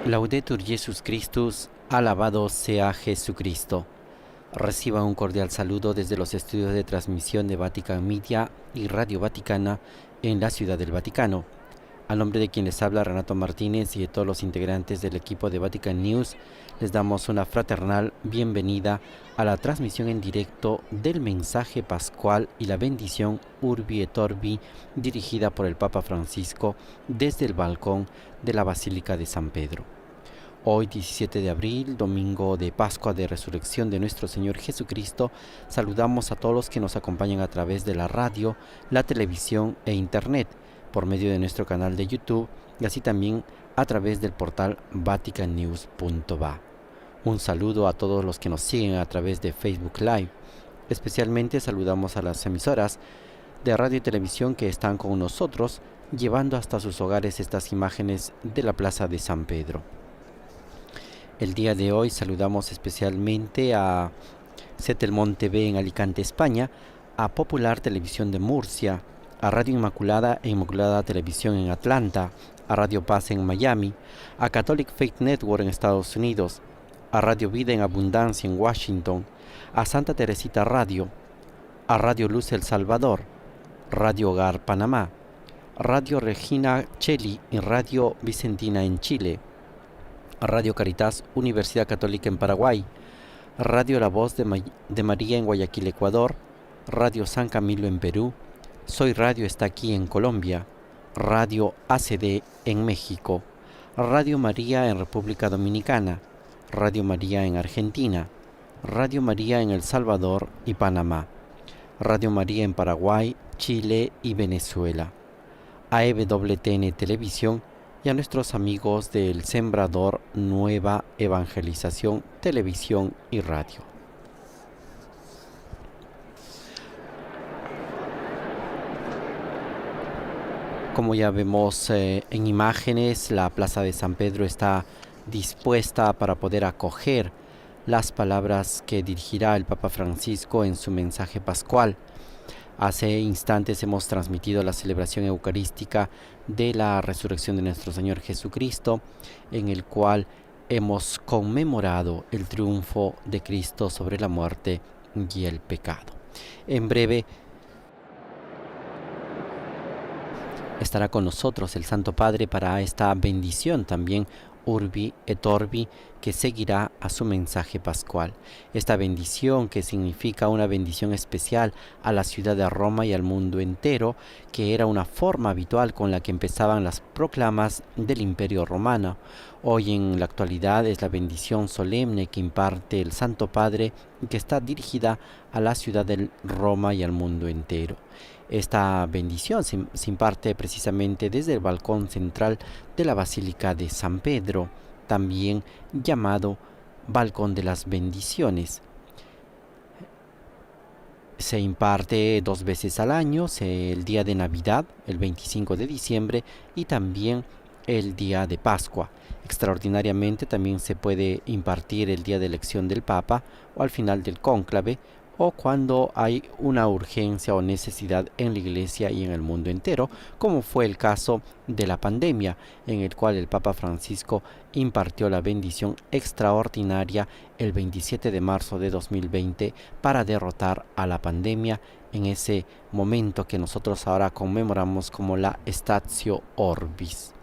Laudetur Jesus Christus, alabado sea Jesucristo. Reciba un cordial saludo desde los estudios de transmisión de Vatican Media y Radio Vaticana en la Ciudad del Vaticano. A nombre de quien les habla Renato Martínez y de todos los integrantes del equipo de Vatican News, les damos una fraternal bienvenida a la transmisión en directo del mensaje pascual y la bendición Urbi et Orbi dirigida por el Papa Francisco desde el balcón de la Basílica de San Pedro. Hoy, 17 de abril, domingo de Pascua de Resurrección de nuestro Señor Jesucristo, saludamos a todos los que nos acompañan a través de la radio, la televisión e internet, por medio de nuestro canal de YouTube y así también a través del portal vaticannews.va. Un saludo a todos los que nos siguen a través de Facebook Live. Especialmente saludamos a las emisoras de radio y televisión que están con nosotros, llevando hasta sus hogares estas imágenes de la Plaza de San Pedro. El día de hoy saludamos especialmente a Setelmont TV en Alicante, España, a Popular Televisión de Murcia, a Radio Inmaculada e Inmaculada Televisión en Atlanta, a Radio Paz en Miami, a Catholic Faith Network en Estados Unidos, a Radio Vida en Abundancia en Washington, a Santa Teresita Radio, a Radio Luz El Salvador, Radio Hogar Panamá, Radio Regina Cheli y Radio Vicentina en Chile, a Radio Caritas Universidad Católica en Paraguay, Radio La Voz de María en Guayaquil, Ecuador, Radio San Camilo en Perú, Soy Radio está aquí en Colombia, Radio ACD en México, Radio María en República Dominicana, Radio María en Argentina, Radio María en El Salvador y Panamá, Radio María en Paraguay, Chile y Venezuela, a EWTN Televisión y a nuestros amigos del Sembrador Nueva Evangelización, Televisión y Radio. Como ya vemos en imágenes, la Plaza de San Pedro está dispuesta para poder acoger las palabras que dirigirá el Papa Francisco en su mensaje pascual. Hace instantes hemos transmitido la celebración eucarística de la resurrección de nuestro Señor Jesucristo, en el cual hemos conmemorado el triunfo de Cristo sobre la muerte y el pecado. En breve estará con nosotros el Santo Padre para esta bendición también Urbi et Orbi, que seguirá a su mensaje pascual. Esta bendición, que significa una bendición especial a la ciudad de Roma y al mundo entero, que era una forma habitual con la que empezaban las proclamas del Imperio Romano. Hoy en la actualidad es la bendición solemne que imparte el Santo Padre y que está dirigida a la ciudad de Roma y al mundo entero. Esta bendición se imparte precisamente desde el balcón central de la Basílica de San Pedro, también llamado Balcón de las Bendiciones. Se imparte 2 veces al año, el día de Navidad, el 25 de diciembre, y también el día de Pascua. Extraordinariamente también se puede impartir el día de elección del Papa o al final del cónclave, o cuando hay una urgencia o necesidad en la Iglesia y en el mundo entero, como fue el caso de la pandemia, en el cual el Papa Francisco impartió la bendición extraordinaria el 27 de marzo de 2020 para derrotar a la pandemia en ese momento que nosotros ahora conmemoramos como la Statio Orbis.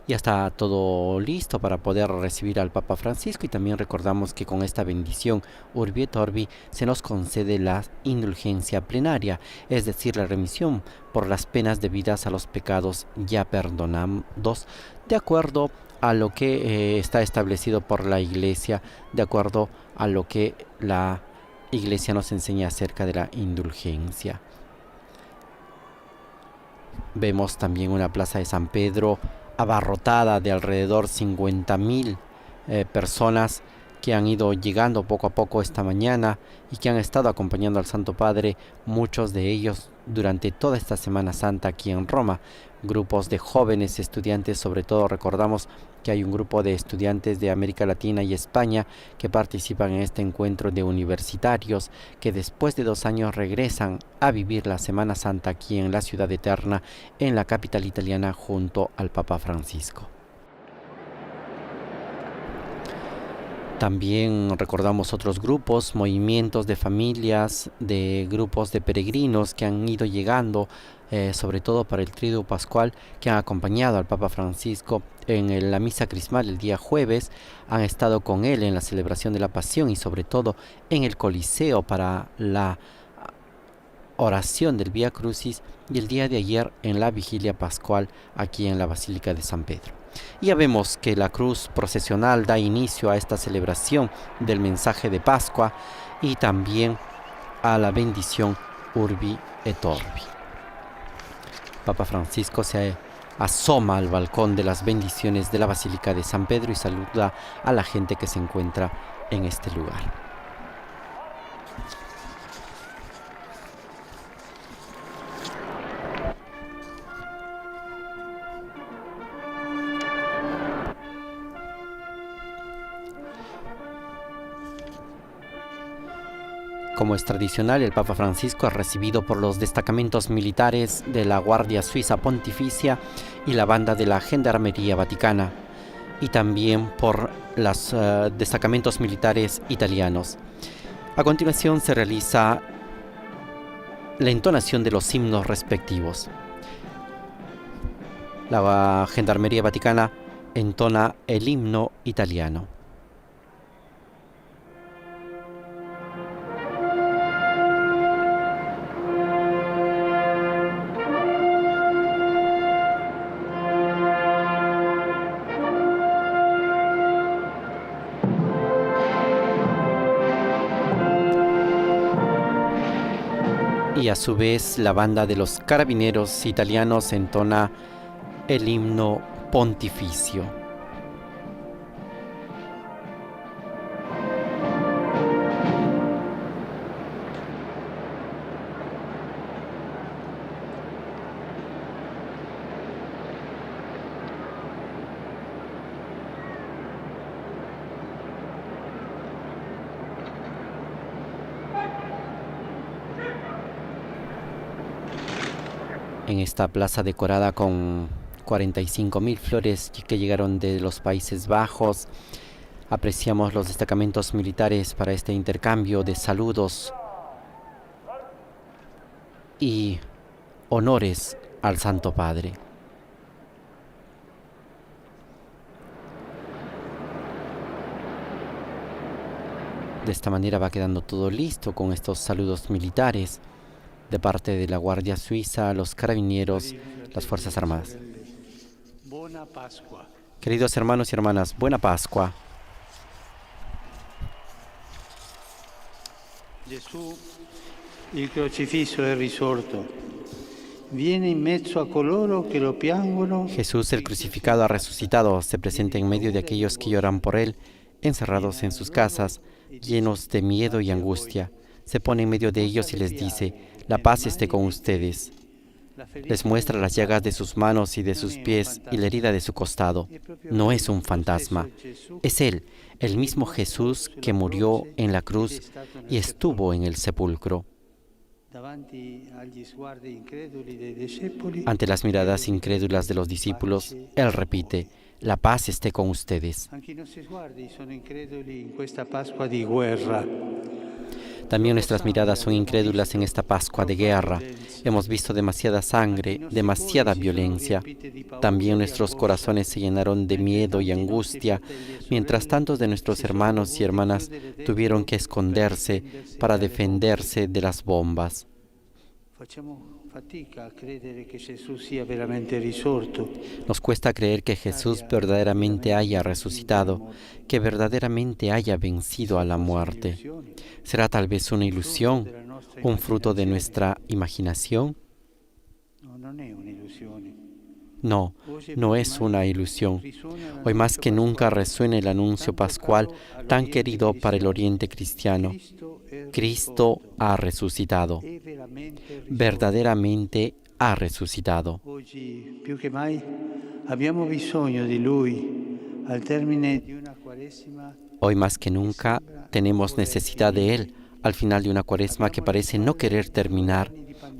Ya está todo listo para poder recibir al Papa Francisco, y también recordamos que con esta bendición Urbi et Orbi se nos concede la indulgencia plenaria, es decir, la remisión por las penas debidas a los pecados ya perdonados, de acuerdo a lo que está establecido por la Iglesia, de acuerdo a lo que la Iglesia nos enseña acerca de la indulgencia. Vemos también una plaza de San Pedro abarrotada de alrededor 50,000 personas que han ido llegando poco a poco esta mañana y que han estado acompañando al Santo Padre, muchos de ellos durante toda esta Semana Santa aquí en Roma. Grupos de jóvenes estudiantes, sobre todo recordamos que hay un grupo de estudiantes de América Latina y España que participan en este encuentro de universitarios que después de 2 años regresan a vivir la Semana Santa aquí en la Ciudad Eterna, en la capital italiana, junto al Papa Francisco. También recordamos otros grupos, movimientos de familias, de grupos de peregrinos que han ido llegando, sobre todo para el Triduo Pascual, que han acompañado al Papa Francisco en la misa crismal el día jueves, han estado con él en la celebración de la Pasión y sobre todo en el Coliseo para la oración del Vía Crucis, y el día de ayer en la vigilia pascual aquí en la Basílica de San Pedro. Y ya vemos que la cruz procesional da inicio a esta celebración del mensaje de Pascua y también a la bendición Urbi et Orbi. Papa Francisco se asoma al balcón de las bendiciones de la Basílica de San Pedro y saluda a la gente que se encuentra en este lugar. Como es tradicional, el Papa Francisco es recibido por los destacamentos militares de la Guardia Suiza Pontificia y la banda de la Gendarmería Vaticana, y también por los destacamentos militares italianos. A continuación se realiza la entonación de los himnos respectivos. La Gendarmería Vaticana entona el himno italiano. Y a su vez la banda de los carabineros italianos entona el himno pontificio. En esta plaza decorada con 45.000 flores que llegaron de los Países Bajos, apreciamos los destacamentos militares para este intercambio de saludos y honores al Santo Padre. De esta manera va quedando todo listo con estos saludos militares de parte de la Guardia Suiza, los carabineros, las Fuerzas Armadas. Queridos hermanos y hermanas, buena Pascua. Gesù, il crocifisso è risorto. Viene in mezzo a coloro che lo piangono. Jesús, el crucificado, ha resucitado. Se presenta en medio de aquellos que lloran por él, encerrados en sus casas, llenos de miedo y angustia. Se pone en medio de ellos y les dice: la paz esté con ustedes. Les muestra las llagas de sus manos y de sus pies y la herida de su costado. No es un fantasma. Es Él, el mismo Jesús que murió en la cruz y estuvo en el sepulcro. Ante las miradas incrédulas de los discípulos, Él repite: la paz esté con ustedes. También nuestras miradas son incrédulas en esta Pascua de guerra. Hemos visto demasiada sangre, demasiada violencia. También nuestros corazones se llenaron de miedo y angustia, mientras tantos de nuestros hermanos y hermanas tuvieron que esconderse para defenderse de las bombas. Nos cuesta creer que Jesús verdaderamente haya resucitado, que verdaderamente haya vencido a la muerte. ¿Será tal vez una ilusión, un fruto de nuestra imaginación? No, no es una ilusión. Hoy más que nunca resuena el anuncio pascual tan querido para el Oriente cristiano. Cristo ha resucitado. Verdaderamente ha resucitado. Hoy más que nunca tenemos necesidad de Él al final de una cuaresma que parece no querer terminar,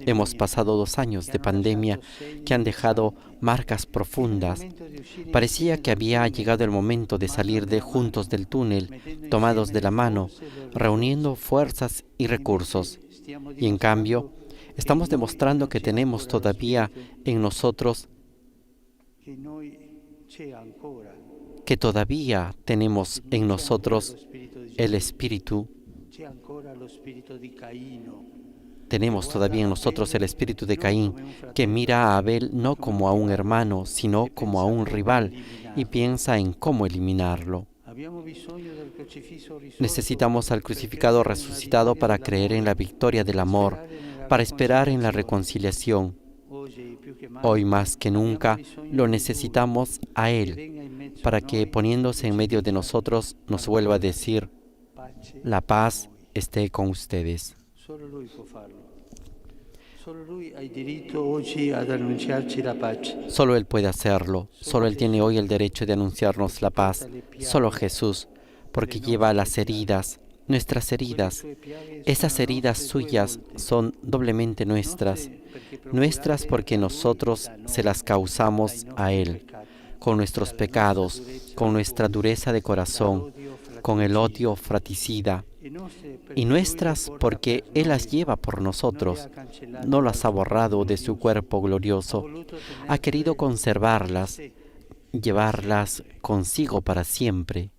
Hemos pasado 2 años de pandemia que han dejado marcas profundas. Parecía que había llegado el momento de salir juntos del túnel, tomados de la mano, reuniendo fuerzas y recursos. Y en cambio, estamos demostrando que tenemos todavía en nosotros, el espíritu. Tenemos todavía en nosotros el espíritu de Caín, que mira a Abel no como a un hermano, sino como a un rival, y piensa en cómo eliminarlo. Necesitamos al crucificado resucitado para creer en la victoria del amor, para esperar en la reconciliación. Hoy más que nunca lo necesitamos a Él, para que poniéndose en medio de nosotros nos vuelva a decir: la paz esté con ustedes. Solo Él puede hacerlo. Solo Él tiene hoy el derecho de anunciarnos la paz. Solo Jesús, porque lleva las heridas, nuestras heridas. Esas heridas suyas son doblemente nuestras. Nuestras porque nosotros se las causamos a Él, con nuestros pecados, con nuestra dureza de corazón, con el odio fratricida. Y nuestras porque Él las lleva por nosotros, no las ha borrado de su cuerpo glorioso, ha querido conservarlas, llevarlas consigo para siempre.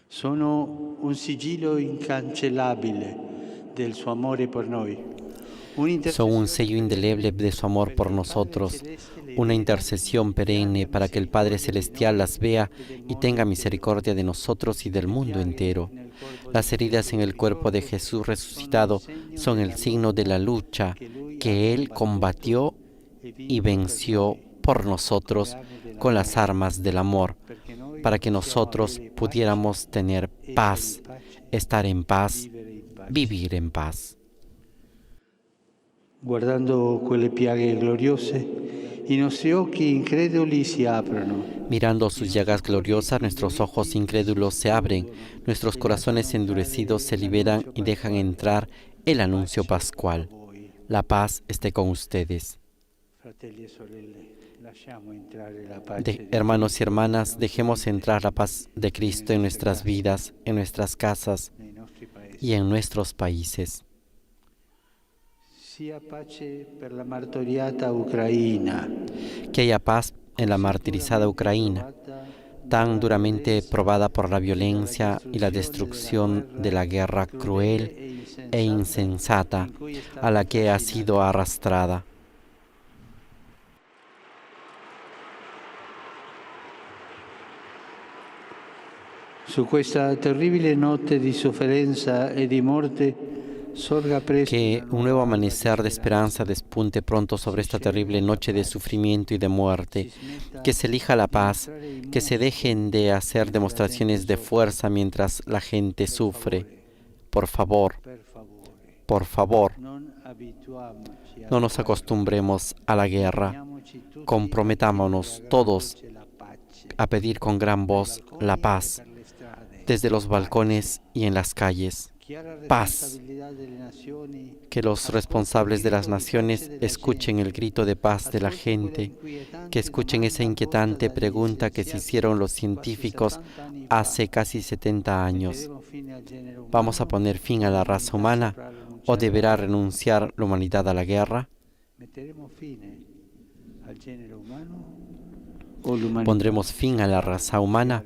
Sono un sigillo incancellabile del suo amore por noi. Son un sello indeleble de su amor por nosotros, una intercesión perenne para que el Padre Celestial las vea y tenga misericordia de nosotros y del mundo entero. Las heridas en el cuerpo de Jesús resucitado son el signo de la lucha que Él combatió y venció por nosotros con las armas del amor, para que nosotros pudiéramos tener paz, estar en paz, vivir en paz. Guardando quelle piaghe gloriose, i nostri occhi increduli si aprono. Mirando sus llagas gloriosas, nuestros ojos incrédulos se abren, nuestros corazones endurecidos se liberan y dejan entrar el anuncio pascual. La paz esté con ustedes. Hermanos y hermanas, dejemos entrar la paz de Cristo en nuestras vidas, en nuestras casas y en nuestros países. Que haya paz en la martirizada Ucrania, tan duramente probada por la violencia y la destrucción de la guerra cruel e insensata a la que ha sido arrastrada. Su questa terribile notte di sofferenza e di morte sorga presto. Que un nuevo amanecer de esperanza despunte pronto sobre esta terrible noche de sufrimiento y de muerte. Que se elija la paz, que se dejen de hacer demostraciones de fuerza mientras la gente sufre. Por favor, por favor, no nos acostumbremos a la guerra. Comprometámonos todos a pedir con gran voz la paz, desde los balcones y en las calles. Paz. Que los responsables de las naciones escuchen el grito de paz de la gente, que escuchen esa inquietante pregunta que se hicieron los científicos hace casi 70 años. ¿Vamos a poner fin a la raza humana o deberá renunciar la humanidad a la guerra? ¿Pondremos fin a la raza humana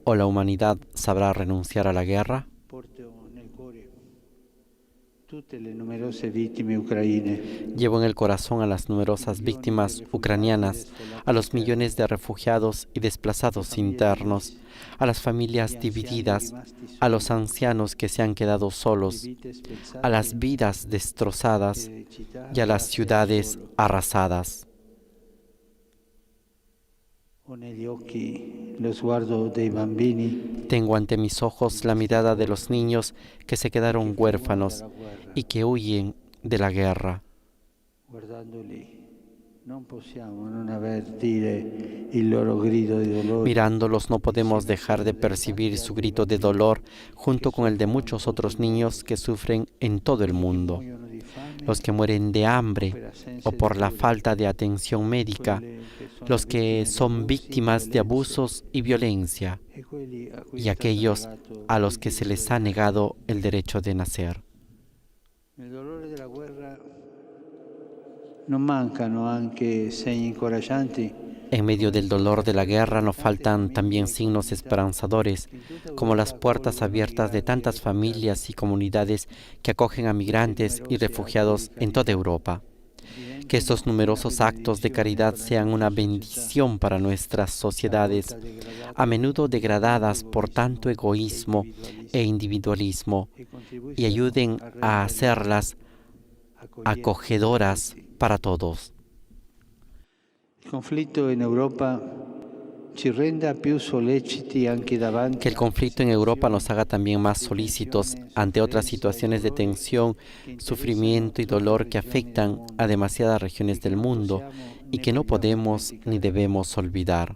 o la humanidad sabrá renunciar a la guerra? Llevo en el corazón a las numerosas víctimas ucranianas, a los millones de refugiados y desplazados internos, a las familias divididas, a los ancianos que se han quedado solos, a las vidas destrozadas y a las ciudades arrasadas. Tengo ante mis ojos la mirada de los niños que se quedaron huérfanos y que huyen de la guerra. Mirándolos no podemos dejar de percibir su grito de dolor junto con el de muchos otros niños que sufren en todo el mundo. Los que mueren de hambre o por la falta de atención médica, los que son víctimas de abusos y violencia, y aquellos a los que se les ha negado el derecho de nacer. En medio del dolor de la guerra no faltan también signos esperanzadores, como las puertas abiertas de tantas familias y comunidades que acogen a migrantes y refugiados en toda Europa. Que estos numerosos actos de caridad sean una bendición para nuestras sociedades, a menudo degradadas por tanto egoísmo e individualismo, y ayuden a hacerlas acogedoras para todos. Que el conflicto en Europa nos haga también más solícitos ante otras situaciones de tensión, sufrimiento y dolor que afectan a demasiadas regiones del mundo y que no podemos ni debemos olvidar.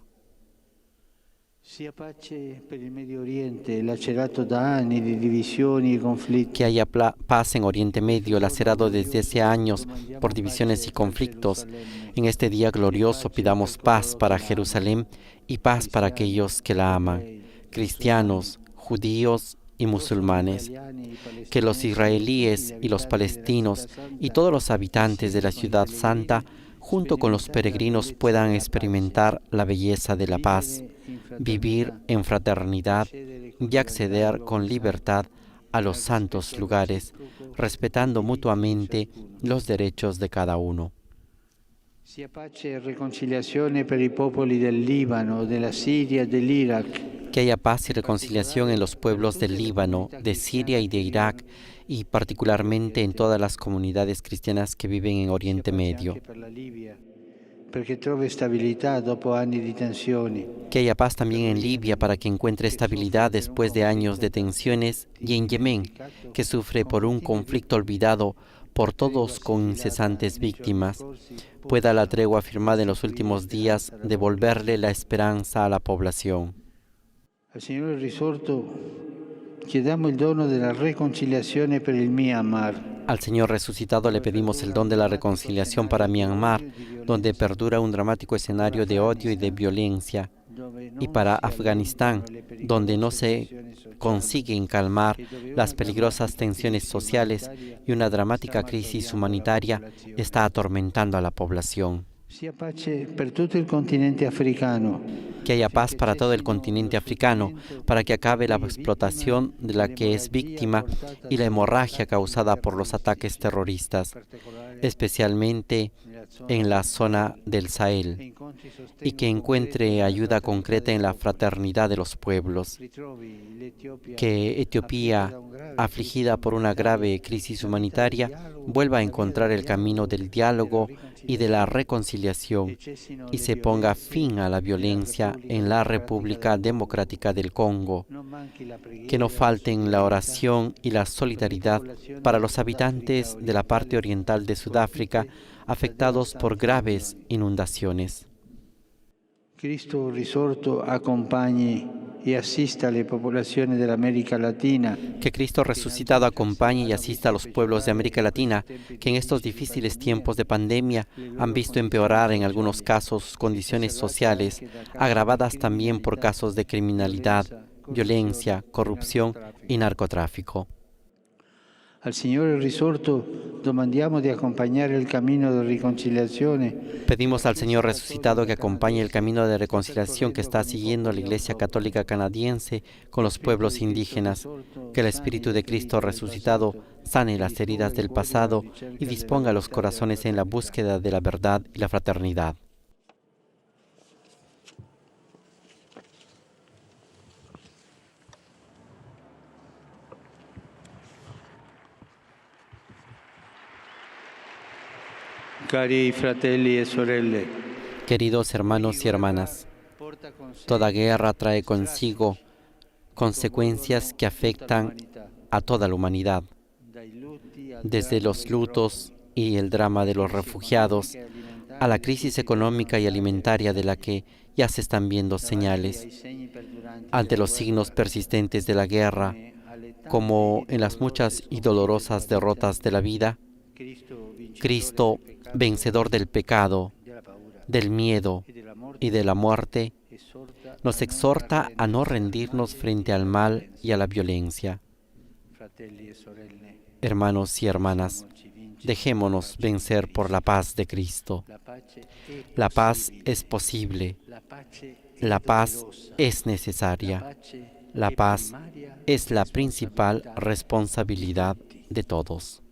Que haya paz en Oriente Medio, lacerado desde hace años por divisiones y conflictos. En este día glorioso pidamos paz para Jerusalén y paz para aquellos que la aman, cristianos, judíos y musulmanes. Que los israelíes y los palestinos y todos los habitantes de la ciudad santa, junto con los peregrinos, puedan experimentar la belleza de la paz, vivir en fraternidad y acceder con libertad a los santos lugares, respetando mutuamente los derechos de cada uno. Que haya paz y reconciliación en los pueblos del Líbano, de Siria y de Irak, y particularmente en todas las comunidades cristianas que viven en Oriente Medio. Que haya paz también en Libia para que encuentre estabilidad después de años de tensiones, y en Yemen, que sufre por un conflicto olvidado por todos con incesantes víctimas, pueda la tregua firmada en los últimos días devolverle la esperanza a la población. Al Signore risorto chiediamo il dono della riconciliazione per il Myanmar. Al Señor resucitado le pedimos el don de la reconciliación para Myanmar, donde perdura un dramático escenario de odio y de violencia, y para Afganistán, donde no se consiguen calmar las peligrosas tensiones sociales y una dramática crisis humanitaria está atormentando a la población. Que haya paz para todo el continente africano, para que acabe la explotación de la que es víctima y la hemorragia causada por los ataques terroristas, especialmente en la zona del Sahel, y que encuentre ayuda concreta en la fraternidad de los pueblos. Que Etiopía, afligida por una grave crisis humanitaria, vuelva a encontrar el camino del diálogo y de la reconciliación y se ponga fin a la violencia en la República Democrática del Congo. Que no falten la oración y la solidaridad para los habitantes de la parte oriental de Sudáfrica afectados por graves inundaciones. Cristo risorto acompañe y asista a las poblaciones de América Latina. Que Cristo resucitado acompañe y asista a los pueblos de América Latina, que en estos difíciles tiempos de pandemia han visto empeorar en algunos casos sus condiciones sociales, agravadas también por casos de criminalidad, violencia, corrupción y narcotráfico. Al Signore risorto domandiamo di accompagnare il cammino di riconciliazione. Pedimos al Señor resucitado que acompañe el camino de reconciliación que está siguiendo la Iglesia Católica Canadiense con los pueblos indígenas, que el Espíritu de Cristo resucitado sane las heridas del pasado y disponga los corazones en la búsqueda de la verdad y la fraternidad. Cari fratelli e sorelle, queridos hermanos y hermanas, toda guerra trae consigo consecuencias que afectan a toda la humanidad, desde los lutos y el drama de los refugiados a la crisis económica y alimentaria de la que ya se están viendo señales, ante los signos persistentes de la guerra, como en las muchas y dolorosas derrotas de la vida, Cristo, vencedor del pecado, del miedo y de la muerte, nos exhorta a no rendirnos frente al mal y a la violencia. Hermanos y hermanas, dejémonos vencer por la paz de Cristo. La paz es posible, la paz es necesaria, la paz es la principal responsabilidad de todos.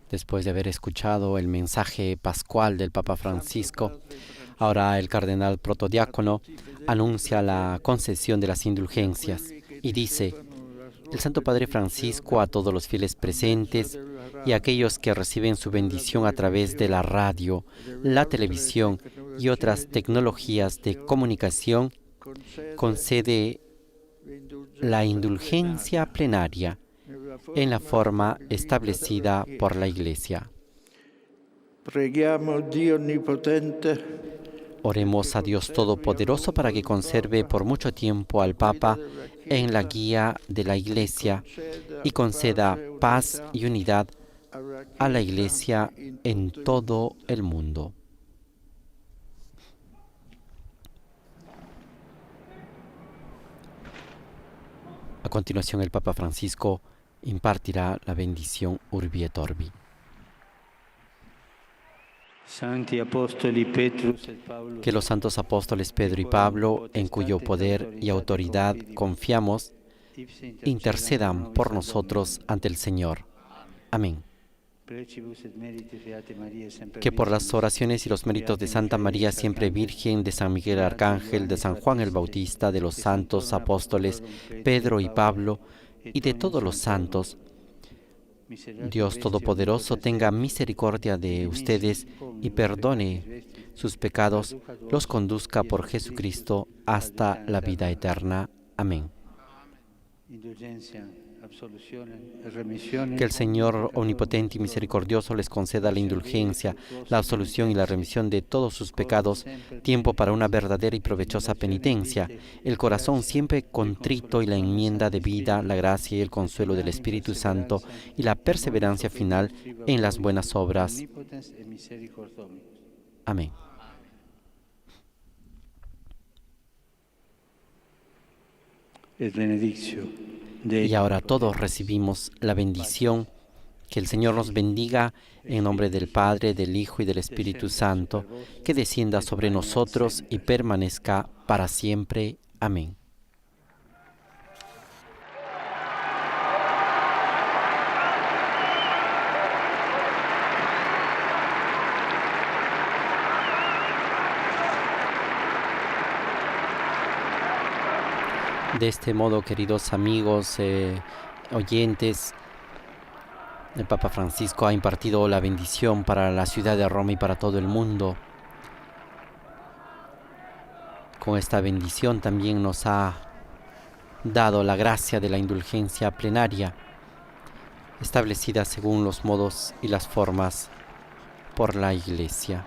Después de haber escuchado el mensaje pascual del Papa Francisco, ahora el cardenal protodiácono anuncia la concesión de las indulgencias y dice: el Santo Padre Francisco a todos los fieles presentes y a aquellos que reciben su bendición a través de la radio, la televisión y otras tecnologías de comunicación, concede la indulgencia plenaria en la forma establecida por la Iglesia. Oremos a Dios Todopoderoso para que conserve por mucho tiempo al Papa en la guía de la Iglesia y conceda paz y unidad a la Iglesia en todo el mundo. A continuación, el Papa Francisco impartirá la bendición Urbi et Orbi. Que los santos apóstoles Pedro y Pablo, en cuyo poder y autoridad confiamos, intercedan por nosotros ante el Señor. Amén. Que por las oraciones y los méritos de Santa María Siempre Virgen, de San Miguel Arcángel, de San Juan el Bautista, de los santos apóstoles Pedro y Pablo, y de todos los santos, Dios Todopoderoso tenga misericordia de ustedes y perdone sus pecados, los conduzca por Jesucristo hasta la vida eterna. Amén. Que el Señor omnipotente y misericordioso les conceda la indulgencia, la absolución y la remisión de todos sus pecados, tiempo para una verdadera y provechosa penitencia, el corazón siempre contrito y la enmienda de vida, la gracia y el consuelo del Espíritu Santo y la perseverancia final en las buenas obras. Amén. Y ahora todos recibimos la bendición. Que el Señor nos bendiga en nombre del Padre, del Hijo y del Espíritu Santo, que descienda sobre nosotros y permanezca para siempre. Amén. De este modo, queridos amigos, oyentes, el Papa Francisco ha impartido la bendición para la ciudad de Roma y para todo el mundo. Con esta bendición también nos ha dado la gracia de la indulgencia plenaria, establecida según los modos y las formas por la Iglesia.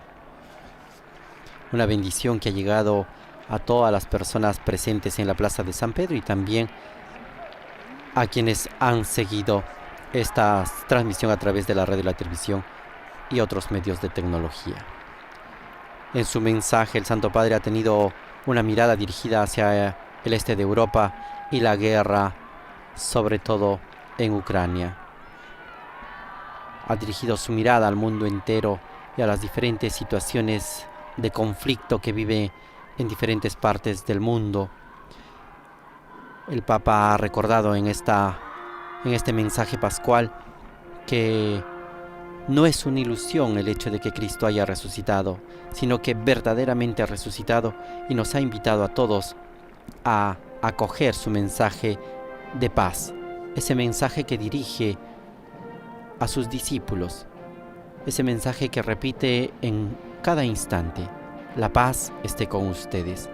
Una bendición que ha llegado a todas las personas presentes en la Plaza de San Pedro y también a quienes han seguido esta transmisión a través de la radio y la televisión y otros medios de tecnología. En su mensaje, el Santo Padre ha tenido una mirada dirigida hacia el este de Europa y la guerra, sobre todo en Ucrania. Ha dirigido su mirada al mundo entero y a las diferentes situaciones de conflicto que vive en diferentes partes del mundo. El Papa ha recordado en este mensaje pascual que no es una ilusión el hecho de que Cristo haya resucitado, sino que verdaderamente ha resucitado y nos ha invitado a todos a acoger su mensaje de paz, ese mensaje que dirige a sus discípulos, ese mensaje que repite en cada instante: la paz esté con ustedes.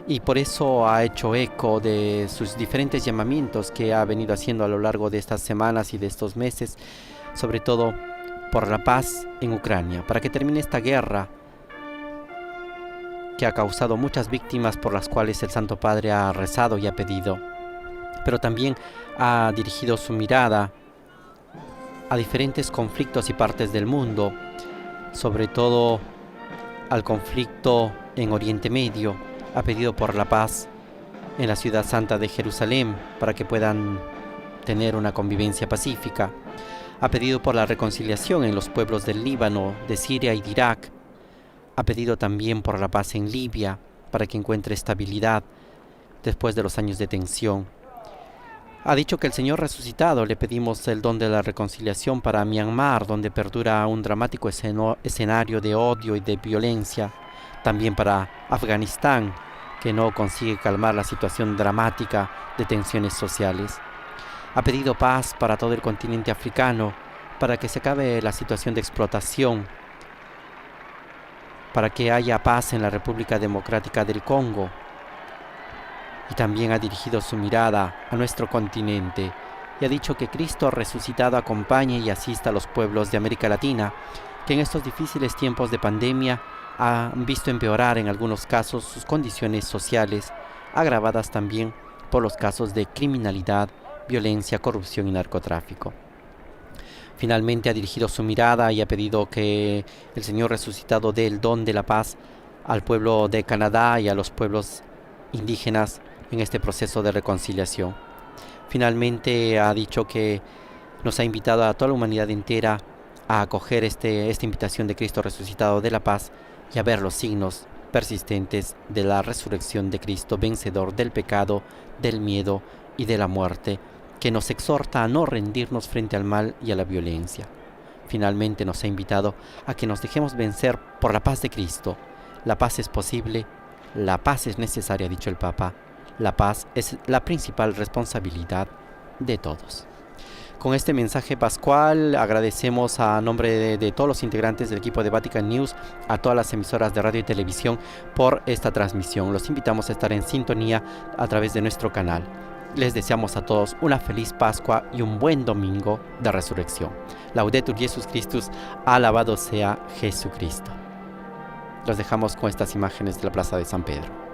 Y por eso ha hecho eco de sus diferentes llamamientos que ha venido haciendo a lo largo de estas semanas y de estos meses, sobre todo por la paz en Ucrania, para que termine esta guerra que ha causado muchas víctimas, por las cuales el Santo Padre ha rezado y ha pedido, pero también ha dirigido su mirada a diferentes conflictos y partes del mundo, sobre todo al conflicto en Oriente Medio. Ha pedido por la paz en la ciudad santa de Jerusalén, para que puedan tener una convivencia pacífica. Ha pedido por la reconciliación en los pueblos del Líbano, de Siria y de Irak. Ha pedido también por la paz en Libia, para que encuentre estabilidad después de los años de tensión. Ha dicho que el Señor resucitado le pedimos el don de la reconciliación para Myanmar, donde perdura un dramático escenario de odio y de violencia. También para Afganistán, que no consigue calmar la situación dramática de tensiones sociales. Ha pedido paz para todo el continente africano, para que se acabe la situación de explotación, para que haya paz en la República Democrática del Congo. Y también ha dirigido su mirada a nuestro continente y ha dicho que Cristo resucitado acompañe y asista a los pueblos de América Latina, que en estos difíciles tiempos de pandemia han visto empeorar en algunos casos sus condiciones sociales, agravadas también por los casos de criminalidad, violencia, corrupción y narcotráfico. Finalmente ha dirigido su mirada y ha pedido que el Señor resucitado dé el don de la paz al pueblo de Canadá y a los pueblos indígenas en este proceso de reconciliación. Finalmente ha dicho que nos ha invitado a toda la humanidad entera a acoger esta invitación de Cristo resucitado de la paz y a ver los signos persistentes de la resurrección de Cristo, vencedor del pecado, del miedo y de la muerte, que nos exhorta a no rendirnos frente al mal y a la violencia. Finalmente nos ha invitado a que nos dejemos vencer por la paz de Cristo. La paz es posible, la paz es necesaria, ha dicho el Papa. La paz es la principal responsabilidad de todos. Con este mensaje pascual agradecemos a nombre de todos los integrantes del equipo de Vatican News, a todas las emisoras de radio y televisión por esta transmisión. Los invitamos a estar en sintonía a través de nuestro canal. Les deseamos a todos una feliz Pascua y un buen domingo de resurrección. Laudetur Jesus Christus, alabado sea Jesucristo. Los dejamos con estas imágenes de la Plaza de San Pedro.